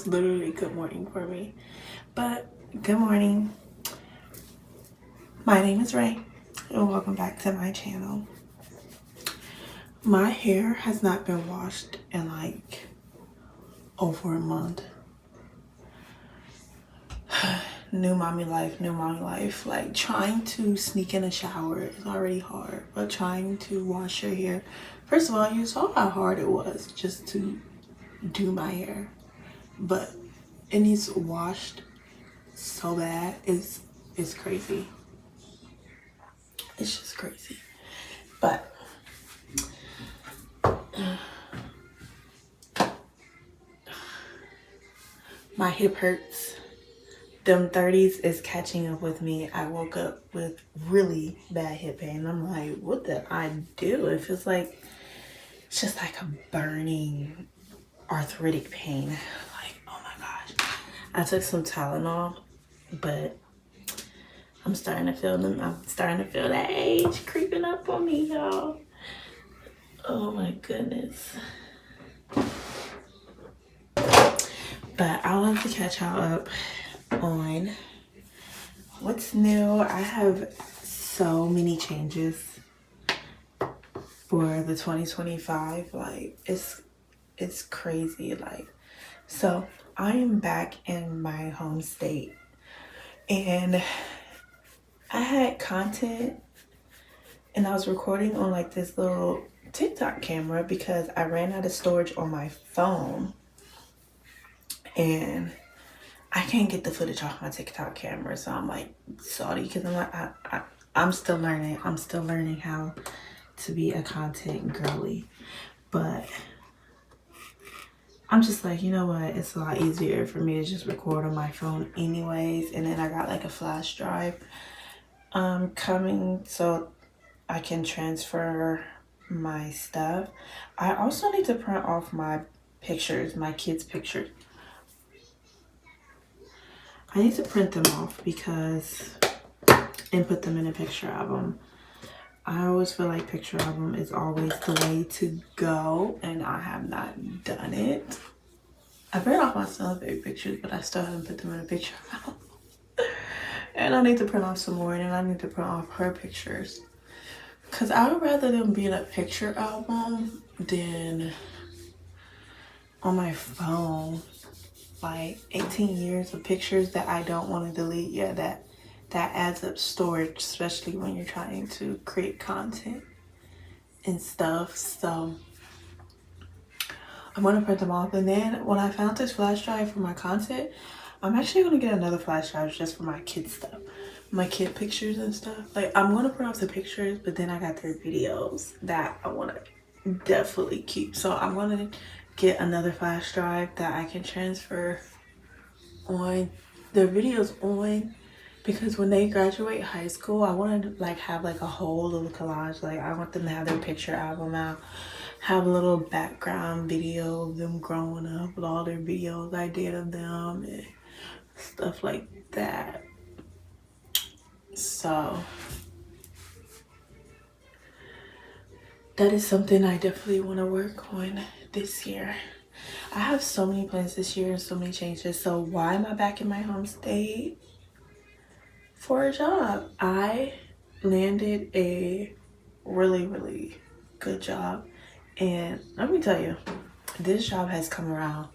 was literally good morning for me. But good morning. My name is Ray and welcome back to my channel. My hair has not been washed in like over a month. New mommy life. Like trying to sneak in a shower is already hard, but trying to wash your hair. First of all, you saw how hard it was just to do my hair, but it needs washed so bad. It's crazy. It's just crazy. But my hip hurts. Them 30s is catching up with me. I woke up with really bad hip pain. I'm like, what did I do? It feels like it's just like a burning arthritic pain. Like, oh my gosh. I took some Tylenol, but I'm starting to feel that age creeping up on me, y'all. Oh my goodness. But I want to catch y'all up on what's new. I have so many changes for the 2025. Like it's crazy. Like, so I am back in my home state and I had content and I was recording on like this little TikTok camera because I ran out of storage on my phone and I can't get the footage off my TikTok camera. So I'm like salty because I'm like, I'm still learning. I'm still learning how to be a content girly. But I'm just like, you know what? It's a lot easier for me to just record on my phone anyways. And then I got like a flash drive coming so I can transfer my stuff. I also need to print off my pictures, my kids' pictures. I need to print them off and put them in a picture album. I always feel like picture album is always the way to go, and I have not done it. I print off my celebrity pictures, but I still haven't put them in a picture album. And I need to print off some more, and then I need to print off her pictures. Because I would rather them be in a picture album than on my phone. Like 18 years of pictures that I don't want to delete. Yeah, that adds up storage, especially when you're trying to create content and stuff. So I'm gonna print them off, and then when I found this flash drive for my content, I'm actually gonna get another flash drive just for my kid stuff, my kid pictures and stuff. Like, I'm gonna print off the pictures, but then I got their videos that I want to definitely keep. So I'm gonna get another flash drive that I can transfer on their videos on, because when they graduate high school, I want to like have like a whole little collage. Like, I want them to have their picture album out, have a little background video of them growing up with all their videos I did of them and stuff like that. So that is something I definitely want to work on this year. I have so many plans this year and so many changes. So why am I back in my home state? For a job. I landed a really, really good job. And let me tell you, this job has come around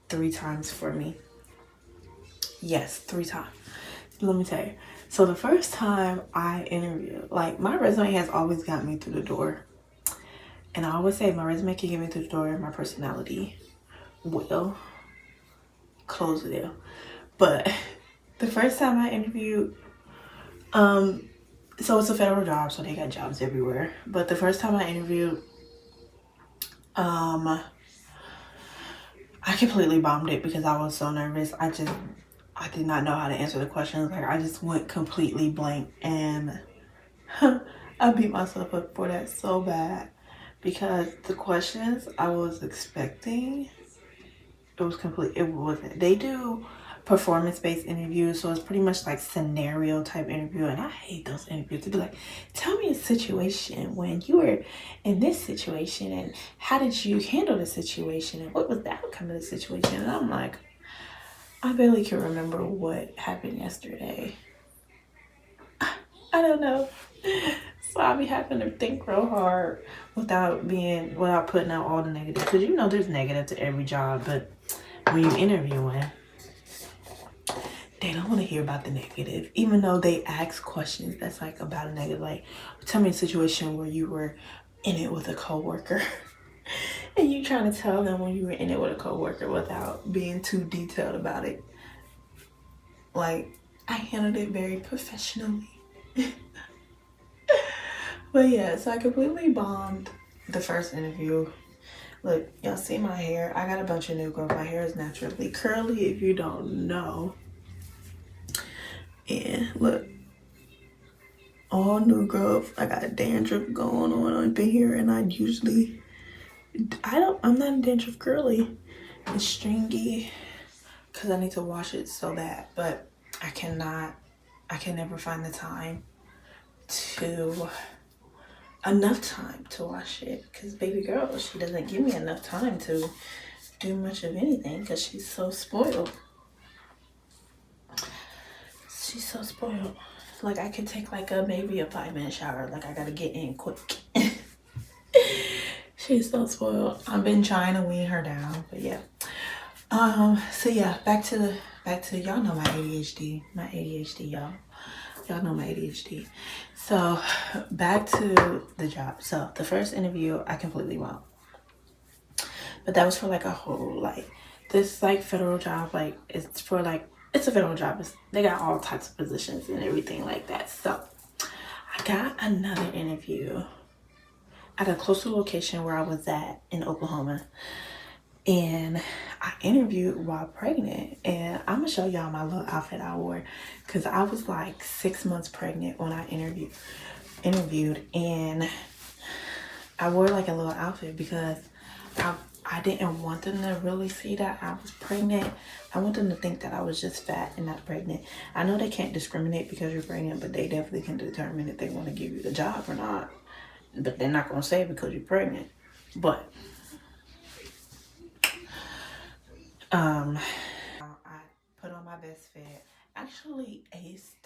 3 times for me. Yes, 3 times. Let me tell you. So the first time I interviewed, like, my resume has always got me through the door. And I always say my resume can get me through the door, my personality will close the deal. But the first time I interviewed, so it's a federal job, so they got jobs everywhere. But the first time I interviewed, I completely bombed it because I was so nervous. I did not know how to answer the questions. Like, I just went completely blank, and I beat myself up for that so bad because the questions I was expecting, it wasn't. They do performance-based interviews, so it's pretty much like scenario type interview, and I hate those interviews. To be like, tell me a situation when you were in this situation and how did you handle the situation and what was the outcome of the situation. And I'm like, I barely can remember what happened yesterday. I don't know. So I'll be having to think real hard without putting out all the negative. Because you know there's negative to every job, but when you interviewing, they don't want to hear about the negative. Even though they ask questions that's like about a negative. Like, tell me a situation where you were in it with a coworker. And you trying to tell them when you were in it with a coworker without being too detailed about it. Like, I handled it very professionally. But yeah, so I completely bombed the first interview. Look, y'all see my hair? I got a bunch of new growth. My hair is naturally curly if you don't know. And look, all new growth. I got dandruff going on up in here, and I'm not dandruff girly. It's stringy because I need to wash it so bad, but I can never find the time enough time to wash it, because baby girl, she doesn't give me enough time to do much of anything because she's so spoiled. She's so spoiled. Like, I could take like maybe a 5-minute shower. Like, I gotta get in quick. She's so spoiled. I've been trying to wean her down, but yeah. So yeah, back to y'all know my ADHD. Y'all. Y'all know my ADHD. So back to the job. So the first interview I completely won. But that was for like a whole this like federal job, it's a federal job. They got all types of positions and everything like that. So I got another interview at a closer location where I was at in Oklahoma. And I interviewed while pregnant. And I'm gonna show y'all my little outfit I wore, because I was like 6 months pregnant when I interviewed, and I wore like a little outfit because I didn't want them to really see that I was pregnant. I want them to think that I was just fat and not pregnant. I know they can't discriminate because you're pregnant, but they definitely can determine if they want to give you the job or not. But they're not going to say because you're pregnant. But I put on my best fit. Actually aced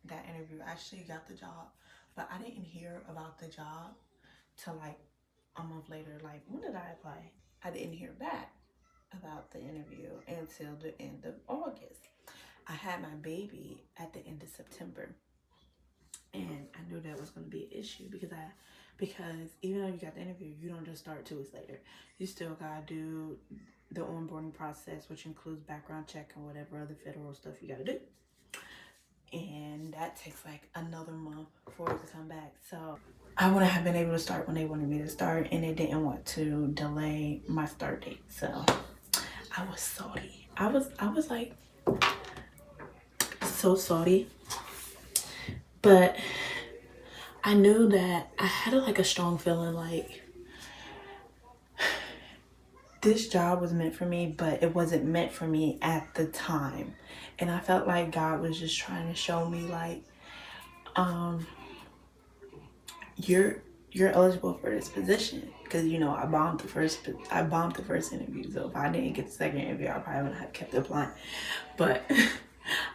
that interview. I actually got the job, but I didn't hear about the job till like a month later. Like, when did I apply? I didn't hear back about the interview until the end of August. I had my baby at the end of September, and I knew that was going to be an issue because even though you got the interview, you don't just start 2 weeks later. You still gotta do the onboarding process, which includes background check and whatever other federal stuff you gotta do. And that takes like another month for it to come back. So I wouldn't have been able to start when they wanted me to start, and they didn't want to delay my start date. So I was salty. I was like so salty. But I knew that I had a strong feeling like this job was meant for me, but it wasn't meant for me at the time. And I felt like God was just trying to show me like, you're eligible for this position, because I bombed the first interview. So if I didn't get the second interview, I probably wouldn't have kept applying. But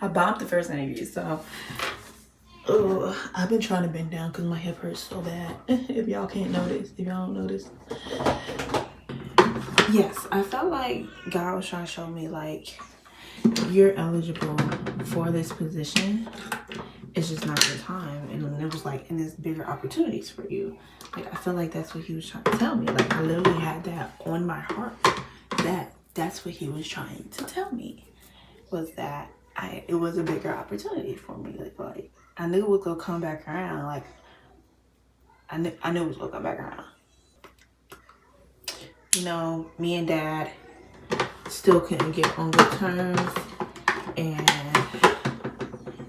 I bombed the first interview. So I've been trying to bend down because my hip hurts so bad. If y'all don't notice. Yes, I felt like God was trying to show me like, you're eligible for this position. It's just not your time. And then it was like, and there's bigger opportunities for you. Like, I feel like that's what he was trying to tell me. Like, I literally had that on my heart. That's what he was trying to tell me, was that it was a bigger opportunity for me. Like I knew it was gonna come back around. Like I knew it was gonna come back around. Me and Dad still couldn't get on good terms, and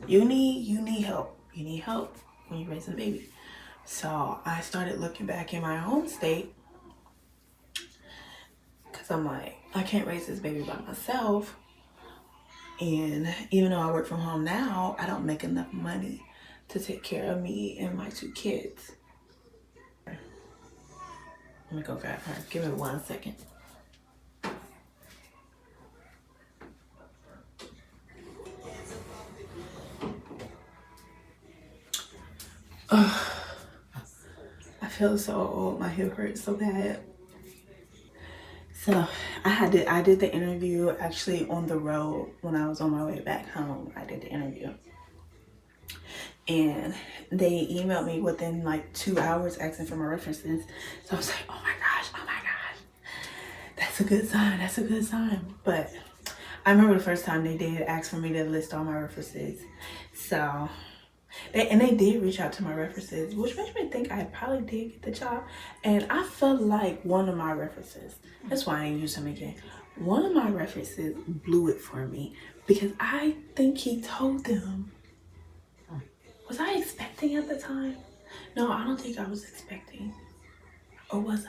you need help. You need help when you're raising a baby. So I started looking back in my home state, because I'm like, I can't raise this baby by myself. And even though I work from home now, I don't make enough money to take care of me and my 2 kids. Let me go grab her. Give me 1 second. I feel so old. My hip hurts so bad. So I did the interview actually on the road when I was on my way back home. I did the interview. And they emailed me within like 2 hours asking for my references. So I was like, oh my gosh, that's a good sign. That's a good sign. But I remember the first time they did ask for me to list all my references. So they did reach out to my references, which makes me think I probably did get the job. And I felt like one of my references, that's why I ain't use him again. One of my references blew it for me because I think he told them. Was I expecting at the time? No, I don't think I was expecting. Or was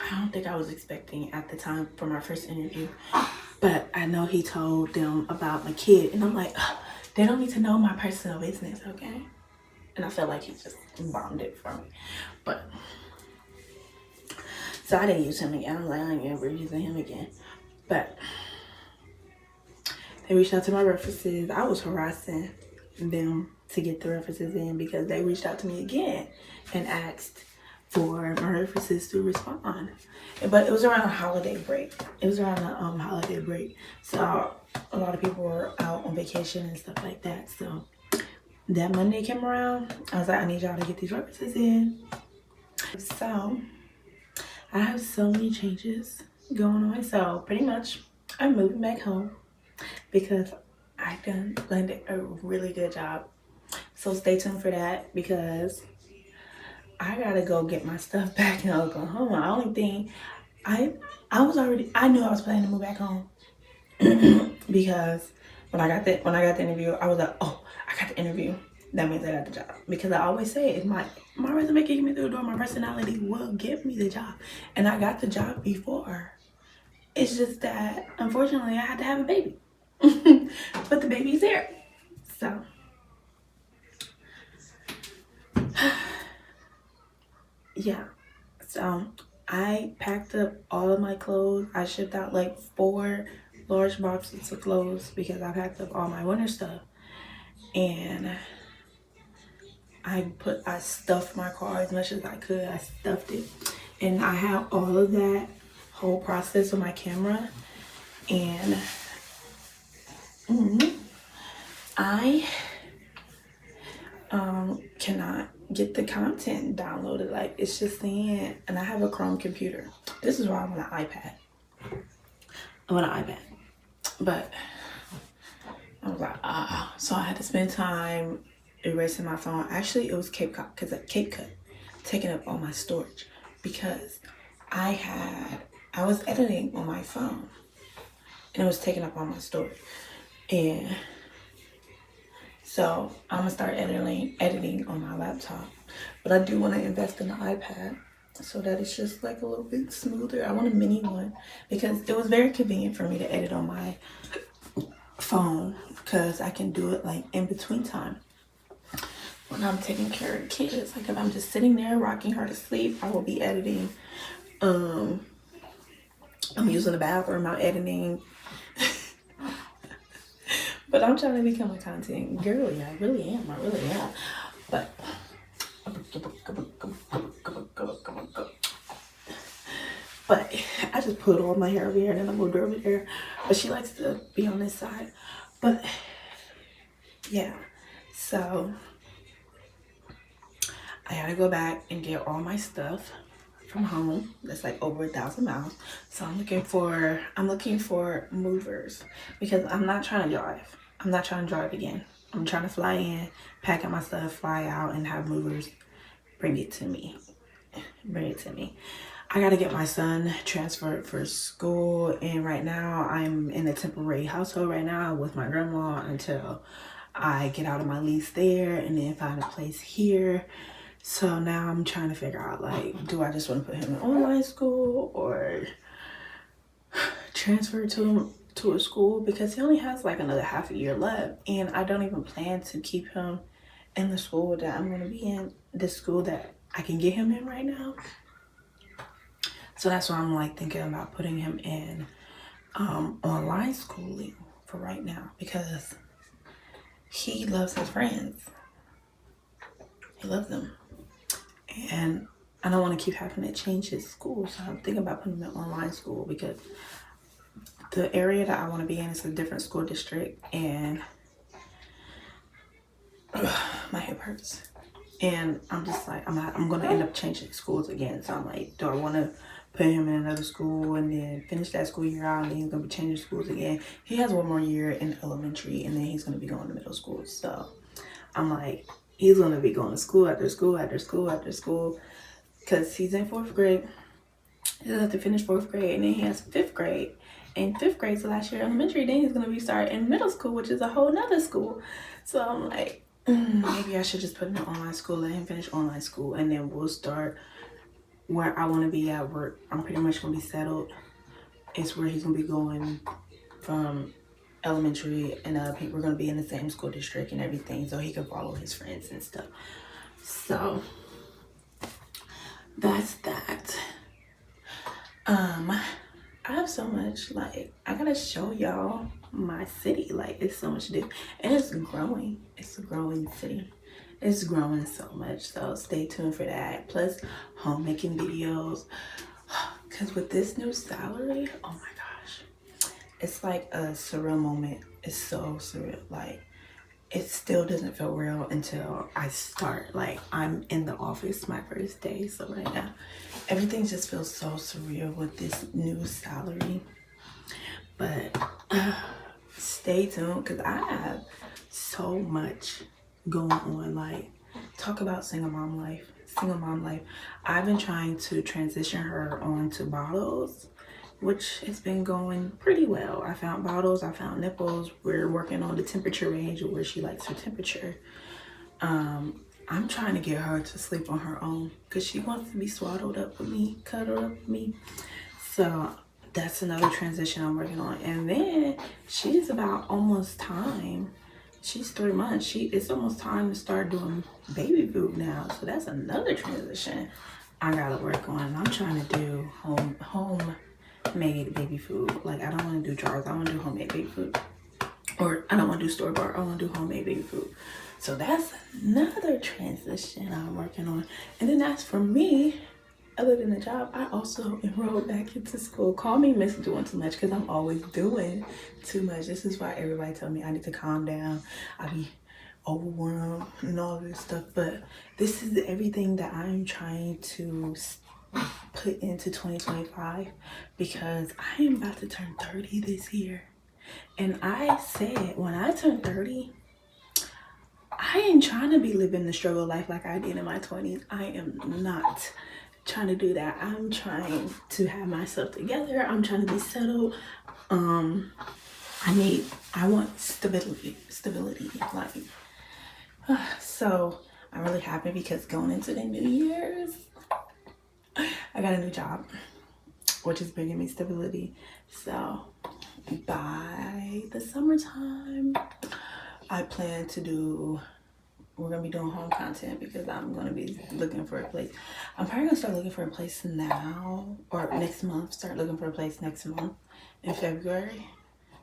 I don't think I was expecting at the time for my first interview. But I know he told them about my kid. And I'm like, they don't need to know my personal business, okay? And I felt like he just bombed it for me. But, so I didn't use him again. I'm like, I ain't ever using him again. But they reached out to my references. I was harassing them to get the references in because they reached out to me again and asked for my references to respond. But it was around a holiday break. It was around the holiday break. So a lot of people were out on vacation and stuff like that. So that Monday came around, I was like, I need y'all to get these references in. So I have so many changes going on. So pretty much I'm moving back home because I done landed a really good job. So stay tuned for that because I gotta go get my stuff back in Oklahoma. The only thing I knew I was planning to move back home because when I got the interview, I was like, oh, I got the interview. That means I got the job. Because I always say if my resume can get me through the door, my personality will give me the job. And I got the job before. It's just that unfortunately I had to have a baby. But the baby's there. So yeah. So I packed up all of my clothes. I shipped out like 4 large boxes of clothes because I packed up all my winter stuff. And I stuffed my car as much as I could. I stuffed it. And I have all of that whole process on my camera. And I cannot get the content downloaded. Like, it's just saying, and I have a Chrome computer. This is why I want an iPad. But I was like, so I had to spend time erasing my phone. Actually, it was CapCut taking up all my storage because I was editing on my phone and it was taking up all my storage. And so I'm gonna start editing on my laptop. But I do want to invest in the iPad so that it's just like a little bit smoother. I want a mini one because it was very convenient for me to edit on my phone because I can do it like in between time when I'm taking care of the kids. Like if I'm just sitting there rocking her to sleep, I will be editing. I'm using the bathroom, I'm editing. But I'm trying to become a content girly. I really am. But I just put all my hair over here and then I moved her over there. But she likes to be on this side. But yeah, so I gotta go back and get all my stuff from home. That's like over 1,000 miles. So I'm looking for movers because I'm not trying to drive. I'm not trying to drive again. I'm trying to fly in, pack up my stuff, fly out, and have movers bring it to me. I gotta get my son transferred for school, and right now I'm in a temporary household right now with my grandma until I get out of my lease there and then find a place here. So now I'm trying to figure out, like, do I just want to put him in online school or transfer to a school, because he only has like another half a year left, and I don't even plan to keep him in the school that I'm going to be in, the school that I can get him in right now. So that's why I'm like thinking about putting him in online schooling for right now, because he loves his friends. He loves them. And I don't want to keep having to change his school. So I'm thinking about putting him in online school because the area that I want to be in is a different school district. And my hip hurts. And I'm just like, I'm going to end up changing schools again. So I'm like, do I want to put him in another school and then finish that school year out and then he's going to be changing schools again? He has one more year in elementary and then he's going to be going to middle school. So I'm like, he's going to be going to school after school after school after school because he's in 4th grade. He doesn't have to finish 4th grade and then he has 5th grade. And 5th grade's the last year elementary. Then he's going to be starting in middle school, which is a whole nother school. So I'm like, maybe I should just put him in online school, let him finish online school, and then we'll start where I want to be at work. I'm pretty much going to be settled. It's where he's going to be going from elementary, and we're going to be in the same school district and everything, so he can follow his friends and stuff. So that's that. I have so much, like, I gotta show y'all my city. Like, it's so much to do, and it's growing. It's a growing city. It's growing so much, so stay tuned for that. Plus homemaking videos, because with this new salary, oh my gosh, it's like a surreal moment. It's so surreal. Like, it still doesn't feel real until I start. Like, I'm in the office my first day, so right now everything just feels so surreal with this new salary. But stay tuned because I have so much going on. Like, talk about single mom life. I've been trying to transition her onto bottles, which has been going pretty well. I found bottles, I found nipples. We're working on the temperature range of where she likes her temperature. I'm trying to get her to sleep on her own because she wants to be swaddled up with me, cuddled up with me. So that's another transition I'm working on. And then she's about almost time. She's 3 months. It's almost time to start doing baby food now. So that's another transition I gotta work on. I'm trying to do homemade baby food. Like, I don't want to do jars. I want to do homemade baby food. Or I don't want to do store-bought. I want to do homemade baby food. So that's another transition I'm working on. And then as for me, other than the job, I also enrolled back into school. Call me Miss Doing Too Much because I'm always doing too much. This is why everybody tell me I need to calm down. I be overwhelmed and all this stuff. But this is everything that I'm trying to put into 2025 because I am about to turn 30 this year. And I said when I turn 30, I ain't trying to be living the struggle life like I did in my 20s. I am not trying to do that. I'm trying to have myself together. I'm trying to be settled. I want stability, like, so I'm really happy because going into the New Year's, I got a new job, which is bringing me stability. So by the summertime, I plan to we're gonna be doing home content because I'm gonna be looking for a place. I'm probably gonna start looking for a place now or next month. Start looking for a place next month in February,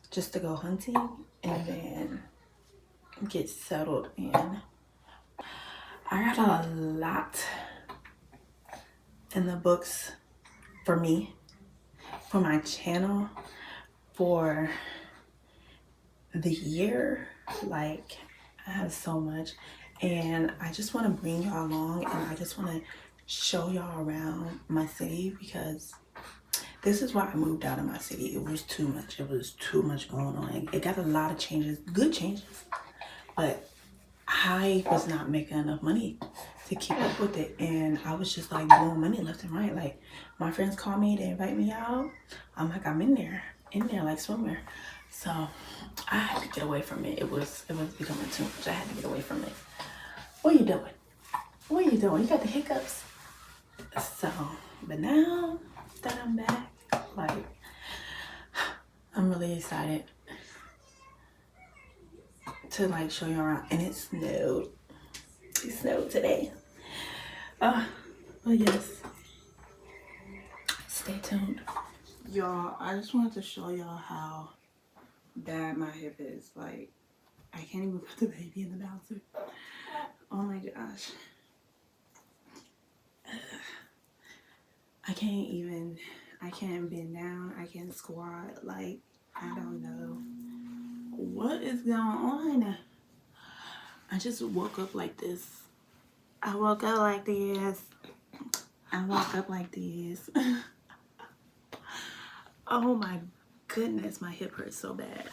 just to go hunting and then get settled in. I got a lot in the books for me, for my channel, for the year. Like, I have so much, and I just want to bring y'all along, and I just want to show y'all around my city because this is why I moved out of my city. It was too much. It was too much going on. It got a lot of changes, good changes, but I was not making enough money to keep up with it, and I was just like blowing money left and right. Like, my friends call me, they invite me out. I'm like, I'm in there like swimwear. So I had to get away from it. It was becoming too much. I had to get away from it. What are you doing? What are you doing? You got the hiccups. So, but now that I'm back, like, I'm really excited to like show you around. And it snowed. It snowed today. But yes, stay tuned. Y'all, I just wanted to show y'all how bad my hip is. Like, I can't even put the baby in the bouncer. Oh my gosh. I can't bend down. I can't squat. Like, I don't know what is going on. I just woke up like this. I woke up like this. Oh my goodness, my hip hurts so bad.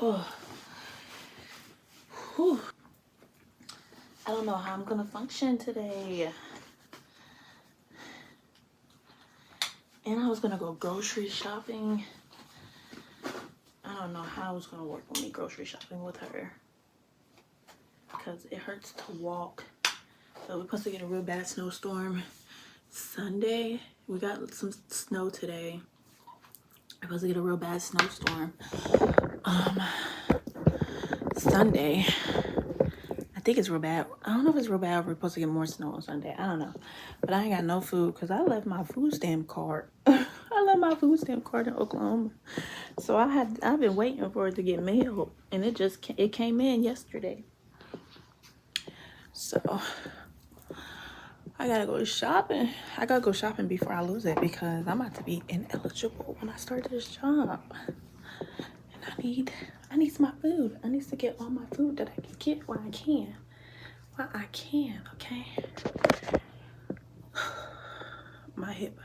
Oh. Whew. I don't know how I'm gonna function today. And I was gonna go grocery shopping. I don't know how it's gonna work with me grocery shopping with her, because it hurts to walk. So we're supposed to get a real bad snowstorm Sunday. We got some snow today. We're supposed to get a real bad snowstorm Sunday. I think it's real bad. I don't know if it's real bad or we're supposed to get more snow on Sunday. I don't know. But I ain't got no food because I left my food stamp card. I left my food stamp card in Oklahoma. So I've been waiting for it to get mailed, and it came in yesterday. So I gotta go shopping. I gotta go shopping before I lose it, because I'm about to be ineligible when I start this job. And I need my food. I need to get all my food that I can get while I can. Okay? My hip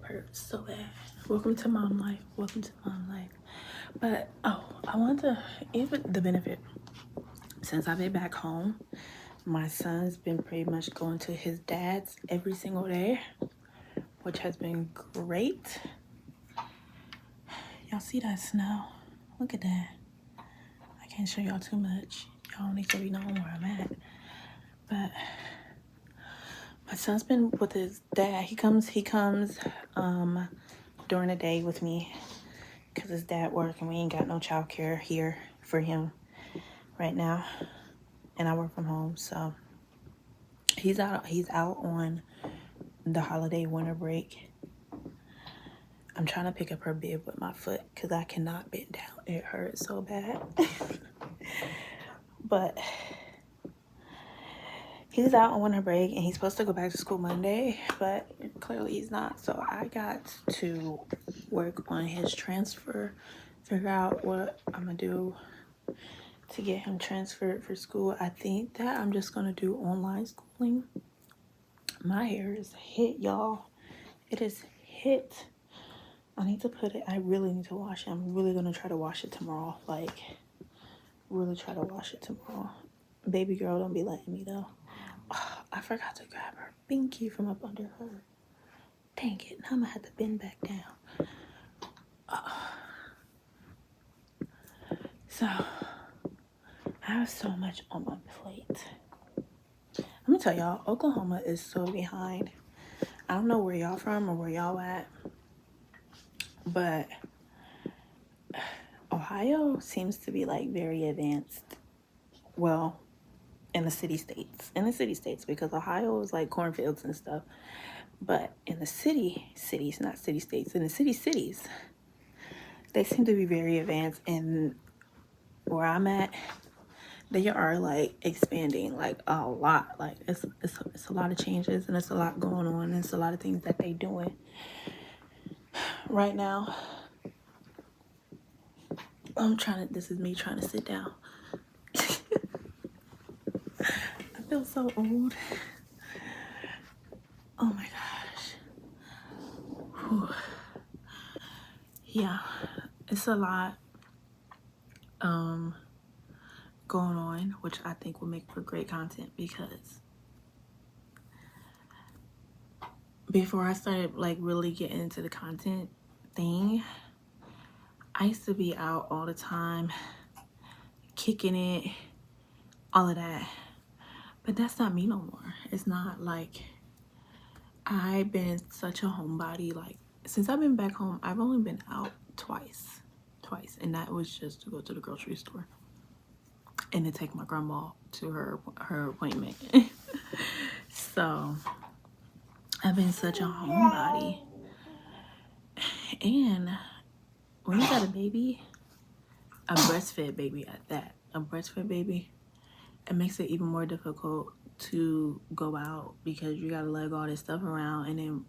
hurts so bad. Welcome to mom life. But I want to even the benefit. Since I've been back home, my son's been pretty much going to his dad's every single day, which has been great. Y'all see that snow? Look at that. I can't show y'all too much. Y'all need to be knowing where I'm at. But my son's been with his dad. He comes during the day with me, because his dad works and we ain't got no childcare here for him right now. And I work from home, so he's out on the holiday winter break. I'm trying to pick up her bib with my foot because I cannot bend down. It hurts so bad. But he's out on winter break and he's supposed to go back to school Monday, but clearly he's not. So I got to work on his transfer, figure out what I'm gonna do to get him transferred for school. I think that I'm just gonna do online schooling. My hair is hit, y'all. It is hit. I really need to wash it. I'm really gonna try to wash it tomorrow. Like, really try to wash it tomorrow. Baby girl don't be letting me though. Oh, I forgot to grab her binky from up under her. Dang it, now I'm gonna have to bend back down. So, I have so much on my plate. I'm gonna tell y'all, Oklahoma is so behind. I don't know where y'all from or where y'all at, but Ohio seems to be like very advanced. Well, in the city states, because Ohio is like cornfields and stuff. But in the cities, not city states, in the cities, they seem to be very advanced. And where I'm at, they are like expanding like a lot. Like it's a lot of changes and it's a lot going on. And it's a lot of things that they doing right now. This is me trying to sit down. I feel so old. Oh my gosh. Whew. Yeah, it's a lot going on, which I think will make for great content, because before I started like really getting into the content thing, I used to be out all the time, kicking it, all of that. But that's not me no more. It's not like, I've been such a homebody. Like, since I've been back home, I've only been out twice. And that was just to go to the grocery store and to take my grandma to her appointment. So I've been such a homebody. And when you got a baby, a breastfed baby at that. A breastfed baby, it makes it even more difficult to go out because you gotta lug all this stuff around, and then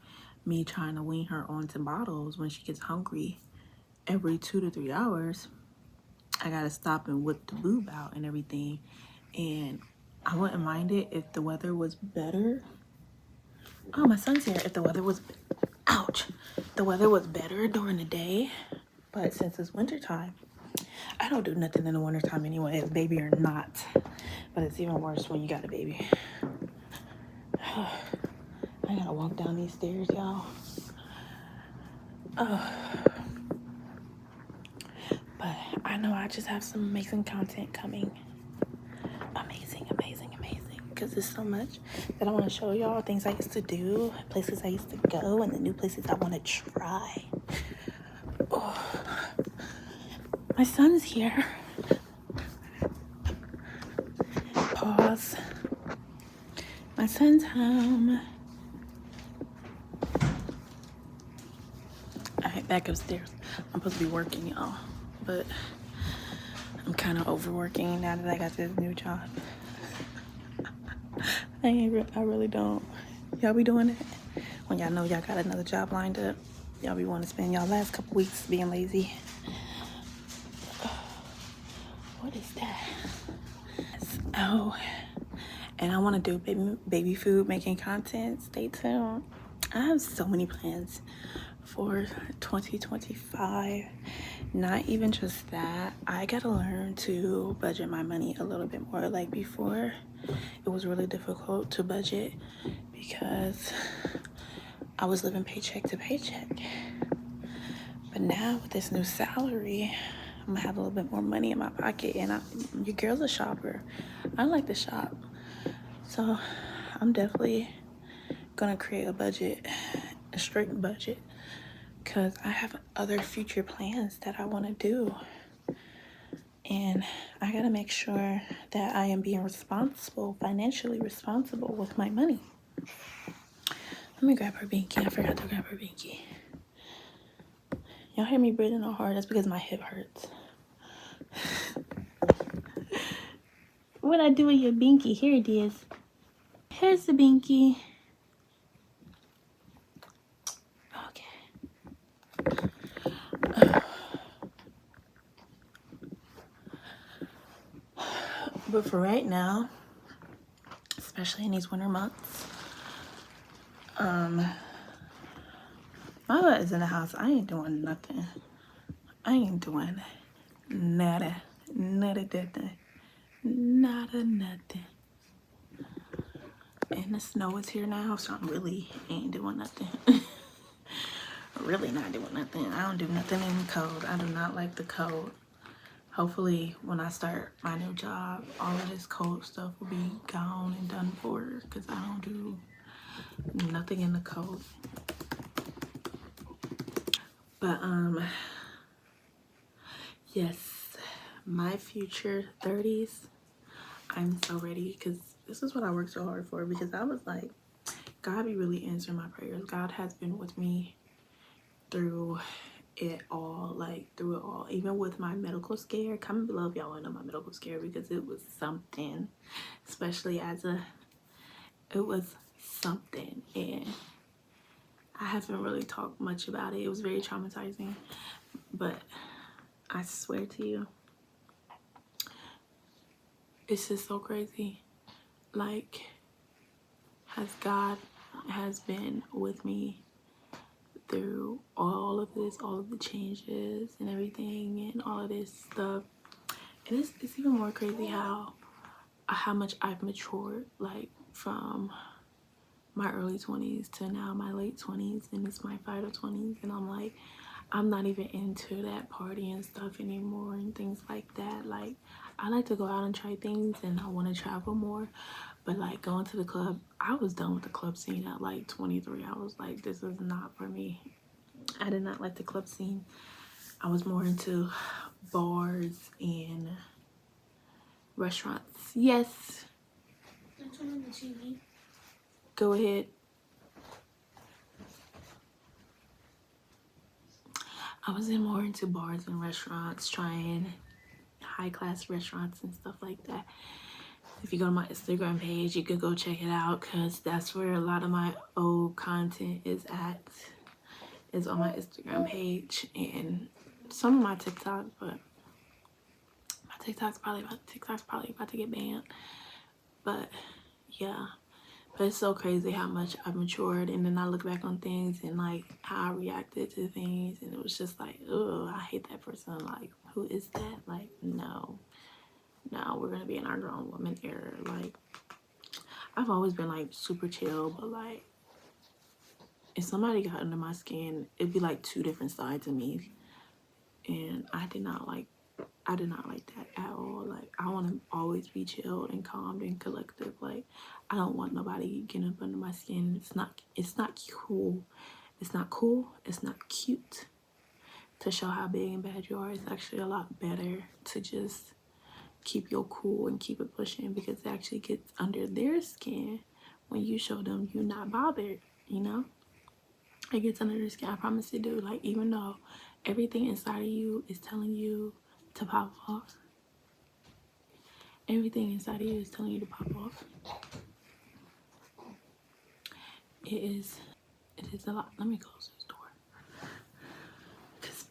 me trying to wean her onto bottles when she gets hungry every 2 to 3 hours. I gotta stop and whip the boob out and everything. And I wouldn't mind it if the weather was better. Oh, my son's here. If the weather was, ouch, the weather was better during the day. But since it's wintertime, I don't do nothing in the wintertime anyway, baby or not. But it's even worse when you got a baby. I gotta walk down these stairs, y'all. But I know I just have some amazing content coming. Amazing, amazing, amazing. Because there's so much that I want to show y'all. Things I used to do, places I used to go, and the new places I want to try. Oh. My son's here. Pause. My son's home. Alright, back upstairs. I'm supposed to be working, y'all. But I'm kind of overworking now that I got this new job. I really don't. Y'all be doing it? When y'all know y'all got another job lined up, y'all be wanting to spend y'all last couple weeks being lazy. What is that? Oh, and I want to do baby food making content. Stay tuned. I have so many plans for 2025. Not even just that, I gotta learn to budget my money a little bit more. Like before, it was really difficult to budget because I was living paycheck to paycheck. But now with this new salary, I'm gonna have a little bit more money in my pocket, and your girl's a shopper. I like to shop. So I'm definitely gonna create a budget, a strict budget, because I have other future plans that I want to do. And I gotta make sure that I am being responsible, financially responsible with my money. Let me grab her binky. I forgot to grab her binky. Y'all hear me breathing all hard? That's because my hip hurts. What I do with your binky? Here it is. Here's the binky. Okay. But for right now, especially in these winter months, my butt is in the house. I ain't doing nothing. I ain't doing nada, nothing. And the snow is here now, so I'm really ain't doing nothing. Really not doing nothing. I don't do nothing in the cold. I do not like the cold. Hopefully, when I start my new job, all of this cold stuff will be gone and done for, because I don't do nothing in the cold. But yes, my future 30s, I'm so ready, because this is what I worked so hard for, because I was like, God be really answering my prayers. God has been with me through it all, even with my medical scare. Comment below if y'all want to know my medical scare, because it was something, especially it was something, and I haven't really talked much about it. It was very traumatizing, but I swear to you, it's just so crazy. Like, God has been with me through all of this, all of the changes and everything, and all of this stuff. And it's even more crazy how much I've matured, like from my early 20s to now my late 20s, and it's my final 20s, and I'm like, I'm not even into that party and stuff anymore and things like that. Like, I like to go out and try things, and I want to travel more, but like going to the club, I was done with the club scene at like 23. I was like, this is not for me. I did not like the club scene. I was more into bars and restaurants. Yes. I'm turning the TV. Go ahead. I was more into bars and restaurants, trying high class restaurants and stuff like that. If you go to my Instagram page, you could go check it out, because that's where a lot of my old content is at, is on my Instagram page and some of my TikTok, but my TikTok's probably about to get banned. But yeah, but it's so crazy how much I've matured, and then I look back on things and like how I reacted to things, and it was just like, oh, I hate that person. Like, who is that? Like, no, we're gonna be in our grown woman era. Like, I've always been like super chill, but like if somebody got under my skin, it'd be like two different sides of me, and I did not like that at all. Like, I want to always be chilled and calm and collective. Like, I don't want nobody getting up under my skin. It's not cool. It's not cool. It's not cute to show how big and bad you are. It's actually a lot better to just keep your cool and keep it pushing, because it actually gets under their skin when you show them you're not bothered, you know? It gets under their skin. I promise it do. Like, even though everything inside of you is telling you to pop off, everything inside of you is telling you to pop off, it is a lot. Let me close this door because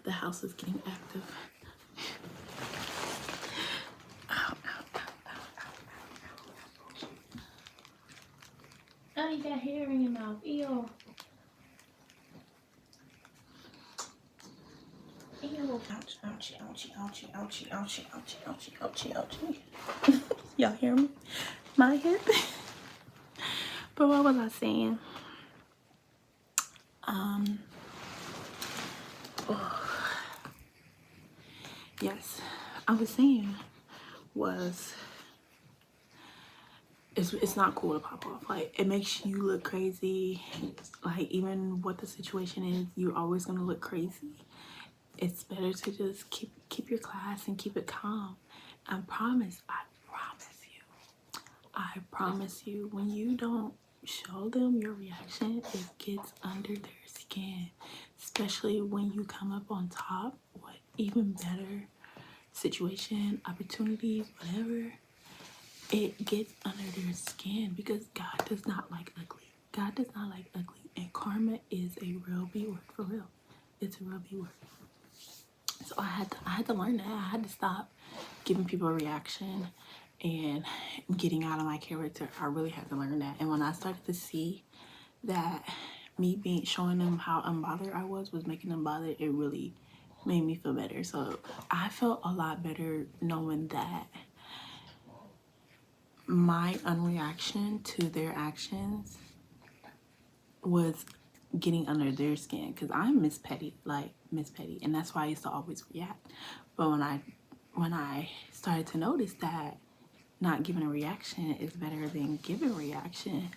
the house is getting active. Ow, ow, ow, ow, ow, ow. Oh, you got hair in your mouth. Ew. Ew. Ouch, ouchie, ouchie, ouchie, ouchie, ouchie, ouchie, ouchie, ouchie, ouchie. Y'all hear me? My hip. But what was I saying? Yes, I was saying was it's not cool to pop off. Like, it makes you look crazy. Like, even what the situation is, you're always gonna look crazy. It's better to just keep your class and keep it calm. I promise you, when you don't show them your reaction, it gets under their skin. Especially when you come up on top, what even better situation, opportunities, whatever, it gets under their skin, because God does not like ugly. God does not like ugly, and karma is a real B word, for real. It's a real B word. So I had to learn that. I had to stop giving people a reaction and getting out of my character. I really had to learn that. And when I started to see that me showing them how unbothered I was making them bothered, it really made me feel better. So I felt a lot better knowing that my unreaction to their actions was getting under their skin, because I'm Miss Petty, and that's why I used to always react. But when I started to notice that not giving a reaction is better than giving a reaction,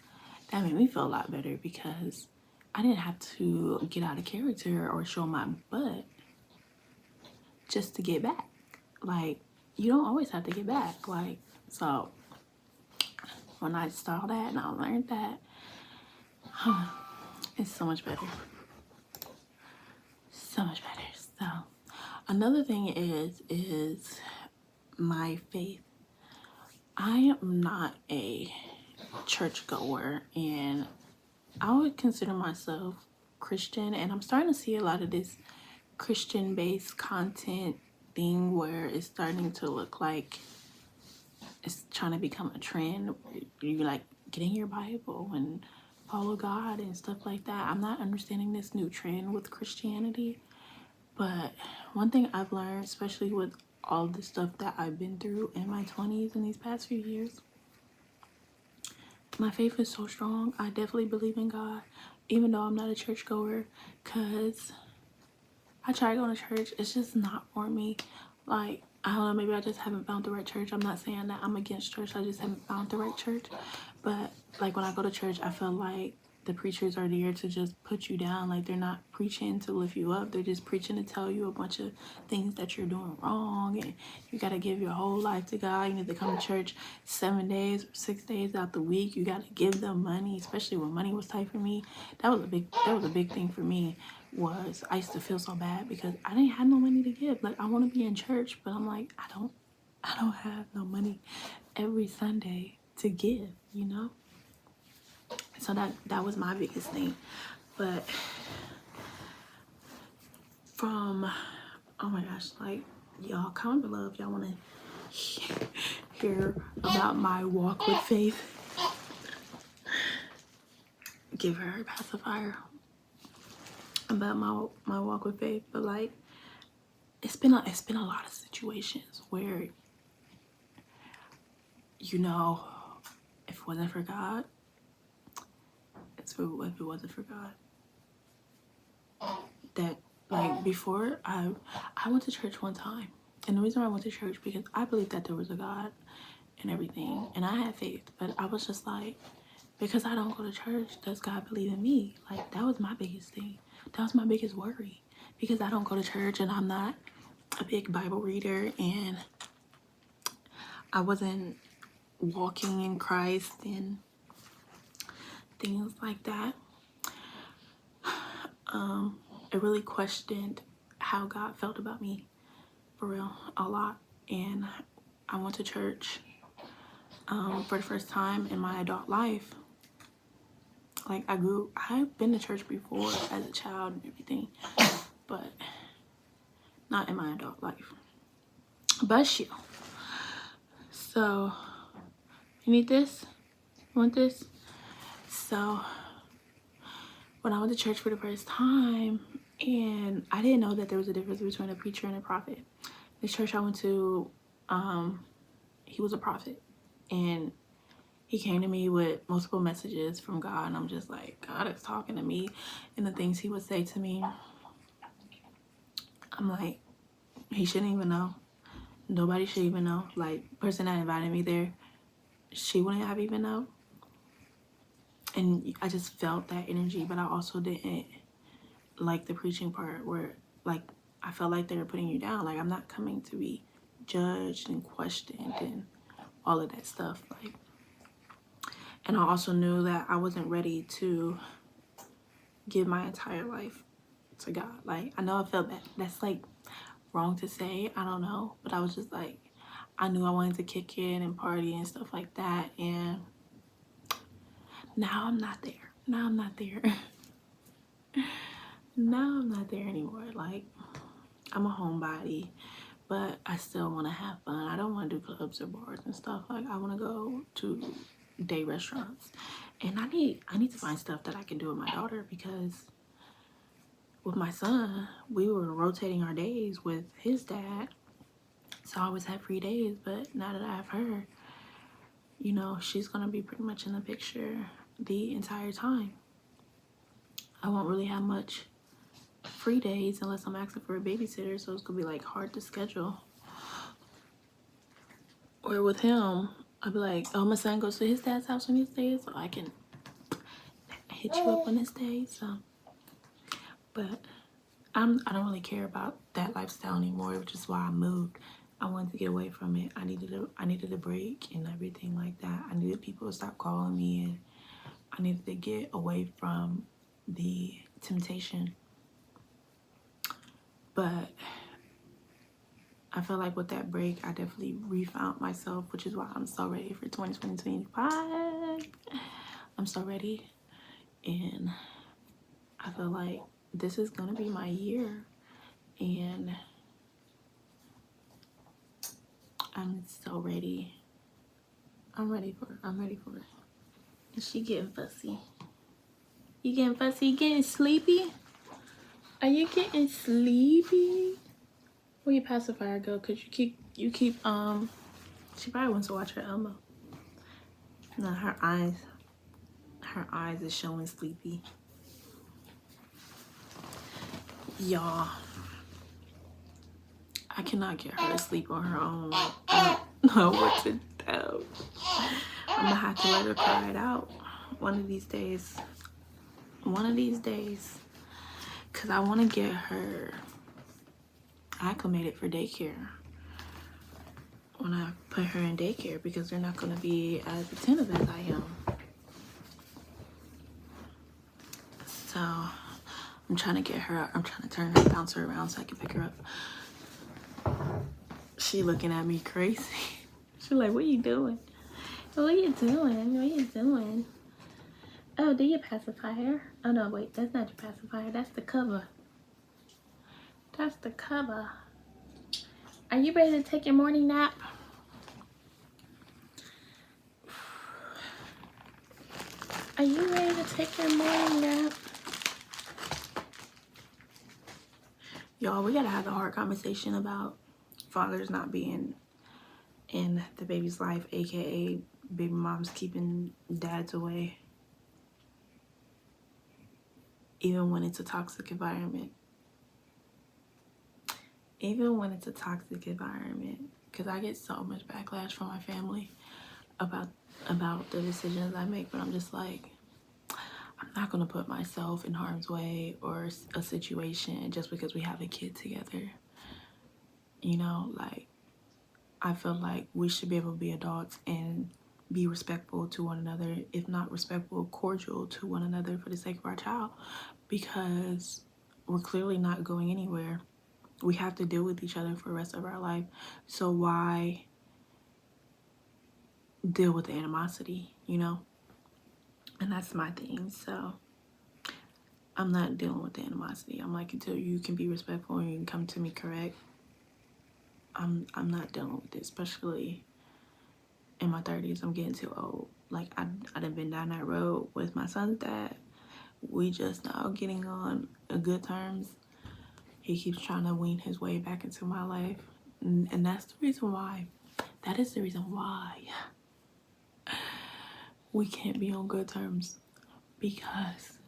that made me feel a lot better, because I didn't have to get out of character or show my butt just to get back. Like, you don't always have to get back. Like, so when I saw that and I learned that, it's so much better. So much better. So another thing is my faith. I am not a churchgoer, and I would consider myself Christian, and I'm starting to see a lot of this Christian-based content thing where it's starting to look like it's trying to become a trend where you like get in your Bible and follow God and stuff like that. I'm not understanding this new trend with Christianity, but one thing I've learned, especially with all the stuff that I've been through in my 20s in these past few years, my faith is so strong. I definitely believe in God, even though I'm not a churchgoer, because I try going to church. It's just not for me. Like, I don't know, maybe I just haven't found the right church. I'm not saying that I'm against church. I just haven't found the right church. But like, when I go to church, I feel like the preachers are there to just put you down. Like, they're not preaching to lift you up. They're just preaching to tell you a bunch of things that you're doing wrong, and you got to give your whole life to God. You need to come to church 7 days, 6 days out the week. You got to give them money, especially when money was tight for me. That was a big thing for me. was I used to feel so bad because I didn't have no money to give. Like, I want to be in church, but I'm like, I don't have no money every Sunday to give, you know? So that was my biggest thing. But from, oh my gosh, like, y'all comment below if y'all want to hear about my walk with faith. Give her a pacifier about my walk with faith. But like, it's been a lot of situations where, you know, if it wasn't for God, if it wasn't for God, that, like, before I went to church one time, and the reason why I went to church because I believed that there was a God and everything, and I had faith, but I was just like, because I don't go to church, does God believe in me? Like, that was my biggest thing. That was my biggest worry, because I don't go to church and I'm not a big Bible reader, and I wasn't walking in Christ and things like that. I really questioned how God felt about me, for real, a lot. And I went to church for the first time in my adult life. Like, I've been to church before as a child and everything, but not in my adult life. But you. So, you need this? You want this? So, when I went to church for the first time, and I didn't know that there was a difference between a preacher and a prophet. The church I went to, he was a prophet, and he came to me with multiple messages from God, and I'm just like, God is talking to me, and the things he would say to me, I'm like, he shouldn't even know. Nobody should even know. Like, the person that invited me there, she wouldn't have even known. And I just felt that energy, but I also didn't like the preaching part where, like, I felt like they were putting you down. Like, I'm not coming to be judged and questioned and all of that stuff. Like, and I also knew that I wasn't ready to give my entire life to God. Like, I know I felt that that's like wrong to say, I don't know, but I was just like, I knew I wanted to kick it and party and stuff like that, and now I'm not there. Now I'm not there. Now I'm not there anymore. Like, I'm a homebody, but I still want to have fun. I don't want to do clubs or bars and stuff. Like, I want to go to day restaurants, and I need to find stuff that I can do with my daughter, because with my son, we were rotating our days with his dad, so I always had free days. But now that I have her, you know, she's gonna be pretty much in the picture the entire time. I won't really have much free days unless I'm asking for a babysitter, so it's gonna be like hard to schedule. Or with him, I'll be like, oh, my son goes to his dad's house on his days, so I can hit you up on his day. So, but I don't really care about that lifestyle anymore, which is why I moved. I wanted to get away from it. I needed a break and everything like that. I needed people to stop calling me, and I needed to get away from the temptation. But I feel like with that break, I definitely refound myself, which is why I'm so ready for 2025. I'm so ready, and I feel like this is gonna be my year, and I'm so ready. I'm ready for it. Is she getting fussy? You getting fussy? You getting sleepy? Are you getting sleepy? Where your pacifier go? Cause you keep she probably wants to watch her Elmo. No, her eyes is showing sleepy. Y'all, I cannot get her to sleep on her own. Like, I don't know what to do. I'm gonna have to let her cry it out one of these days. Cause I want to get her acclimated for daycare when I put her in daycare, because they're not going to be as attentive as I am. So I'm I'm trying to get her out. I'm trying to turn her, bounce her around so I can pick her up. She looking at me crazy. She like, what you doing? What you doing? What you doing? Oh, do you pacifier? Oh no, wait, that's not your pacifier. That's the cover. That's the cover. Are you ready to take your morning nap? Are you ready to take your morning nap? Y'all, we gotta have a hard conversation about fathers not being in the baby's life, aka baby moms keeping dads away, even when it's a toxic environment. Even when it's a toxic environment, because I get so much backlash from my family about the decisions I make, but I'm just like, I'm not gonna put myself in harm's way or a situation just because we have a kid together. You know, like, I feel like we should be able to be adults and be respectful to one another, if not respectful, cordial to one another for the sake of our child, because we're clearly not going anywhere. We have to deal with each other for the rest of our life. So why deal with the animosity, you know? And that's my thing. So I'm not dealing with the animosity. I'm like, until you can be respectful and you can come to me correct, I'm not dealing with it, especially in my 30s. I'm getting too old. Like, I done been down that road with my son's dad. We just now getting on good terms. He keeps trying to wean his way back into my life. And that's the reason why. That is the reason why we can't be on good terms. Because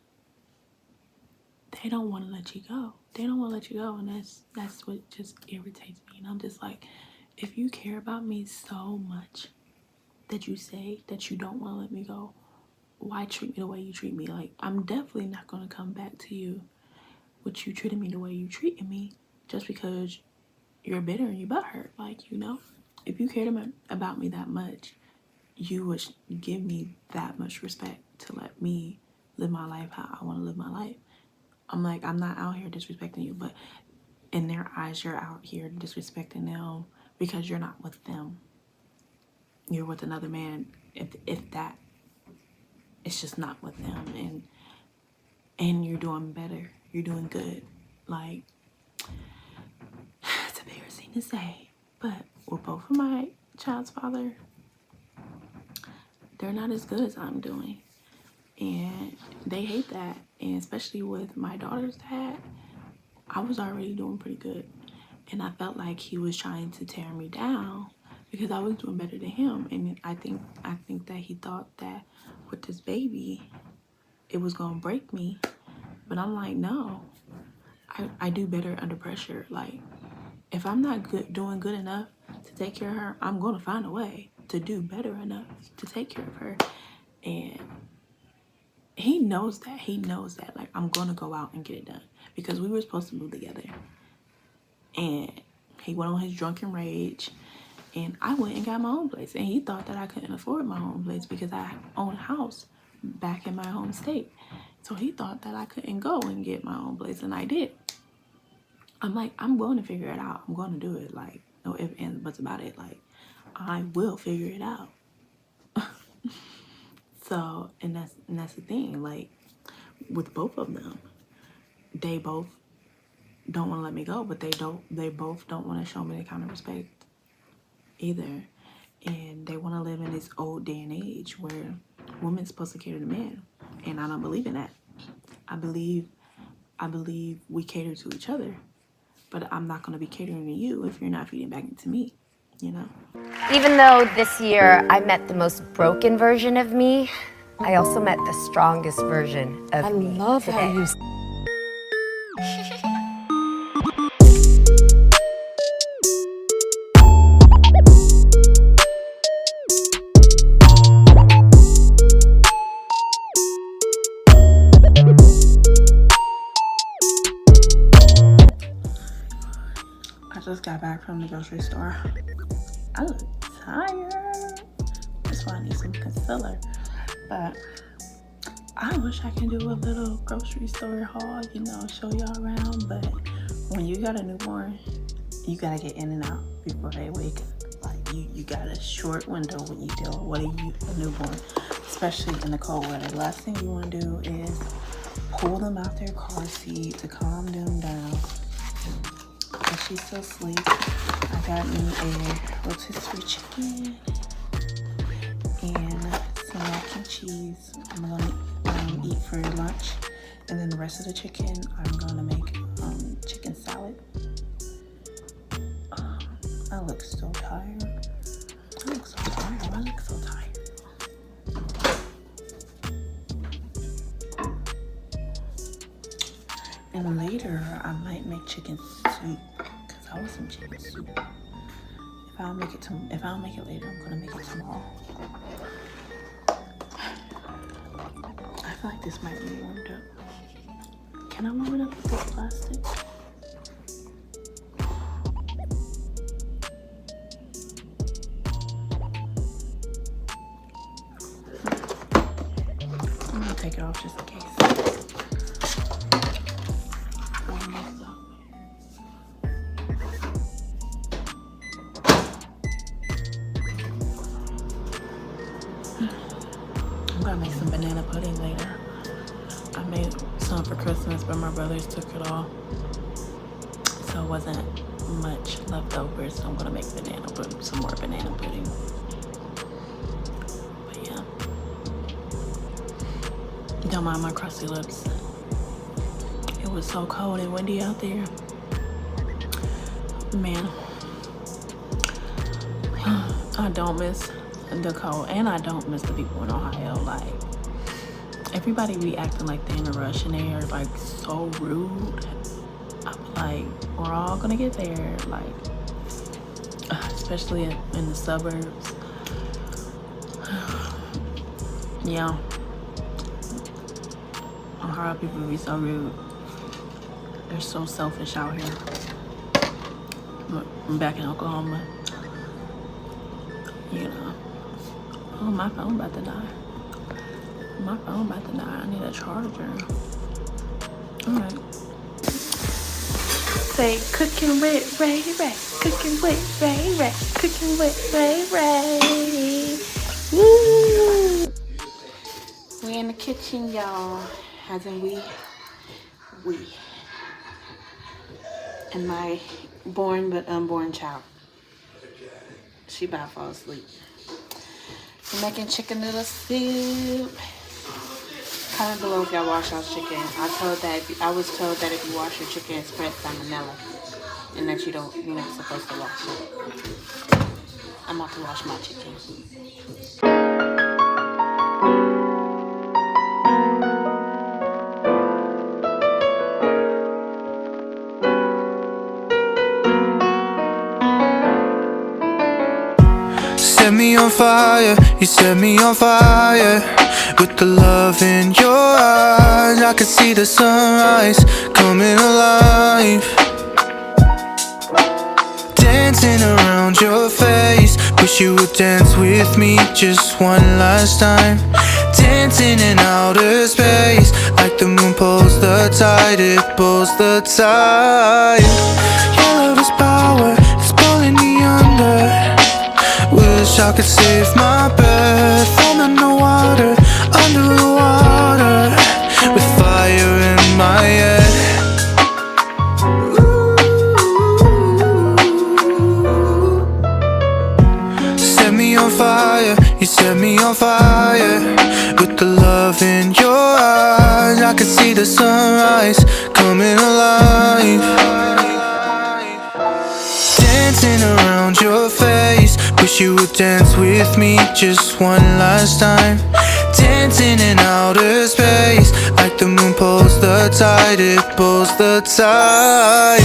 they don't want to let you go. They don't want to let you go. And that's what just irritates me. And I'm just like, if you care about me so much that you say that you don't want to let me go, why treat me the way you treat me? Like, I'm definitely not going to come back to you with you treating me the way you treated me just because you're bitter and you butthurt. Like, you know, if you cared about me that much, you would give me that much respect to let me live my life how I want to live my life. I'm like, I'm not out here disrespecting you, but in their eyes, you're out here disrespecting them because you're not with them. You're with another man. If that, it's just not with them, and you're doing better. You're doing good. Like, it's embarrassing to say, but with both of my child's father, they're not as good as I'm doing, and they hate that. And especially with my daughter's dad, I was already doing pretty good, and I felt like he was trying to tear me down because I was doing better than him. And I think that he thought that with this baby, it was gonna break me. But I'm like, no, I do better under pressure. Like, if I'm not doing good enough to take care of her, I'm gonna find a way to do better enough to take care of her. And he knows that. He knows that. Like, I'm gonna go out and get it done because we were supposed to move together. And he went on his drunken rage, and I went and got my own place. And he thought that I couldn't afford my own place because I own a house back in my home state. So he thought that I couldn't go and get my own place, and I did. I'm like, I'm going to figure it out. I'm going to do it. Like, no ifs, ands, buts about it. Like, I will figure it out. So, and that's the thing. Like, with both of them, they both don't want to let me go, but they both don't want to show me the kind of respect either. And they want to live in this old day and age where women's supposed to cater to men, and I don't believe in that. I believe we cater to each other, but I'm not going to be catering to you if you're not feeding back into me, you know? Even though this year I met the most broken version of me, I also met the strongest version of me. I love today. how you I just got back from the grocery store. I look tired. That's why I need some concealer. But I wish I can do a little grocery store haul, you know, show y'all around, but when you got a newborn, you gotta get in and out before they wake up. Like you got a short window when you deal with a newborn, especially in the cold weather. The last thing you want to do is pull them out their car seat to calm them down. But she's still asleep. I got me a rotisserie chicken and some mac and cheese. I'm gonna eat for lunch, and then the rest of the chicken I'm gonna make chicken salad. I look so tired. I look so tired. And later I might make chicken soup because I want some chicken soup. If I don't make it later, I'm gonna make it tomorrow. I feel like this might be warmed up. Can I warm it up with this plastic? I'm gonna take it off just in case. I'm gonna make some banana pudding later. I made some for Christmas, but my brothers took it all, so it wasn't much left over. So I'm gonna make some more banana pudding. But yeah, don't mind my crusty lips. It was so cold and windy out there, man. I don't miss the cold, and I don't miss the people in Ohio. Like, everybody be acting like they're in a rush, and they are like so rude. I'm like, we're all gonna get there, like, especially in the suburbs. Yeah, Ohio people be so rude. They're so selfish out here. I'm back in Oklahoma, you know. Oh, my phone about to die. I need a charger. Alright. Say cooking with Ray Ray. Cooking with Ray Ray. Cooking with Ray Ray. Woo! We in the kitchen, y'all. As in we. And my born but unborn child. She about to fall asleep. I'm making chicken noodle soup. Comment below if y'all wash y'all's chicken. I was told that if you wash your chicken, it spreads salmonella, and that you're not supposed to wash it. I'm about to wash my chicken. Set me on fire, you set me on fire. With the love in your eyes, I can see the sunrise coming alive. Dancing around your face, wish you would dance with me just one last time. Dancing in outer space, like the moon pulls the tide, it pulls the tide. Your love is power, it's pulling me under. Wish I could save my breath. I'm underwater, under the water, with fire in my head. Set me on fire, you set me on fire. With the love in your eyes, I can see the sunrise coming alive. Dancing around your face, wish you would dance with me just one last time. Dancing in outer space, like the moon pulls the tide, it pulls the tide.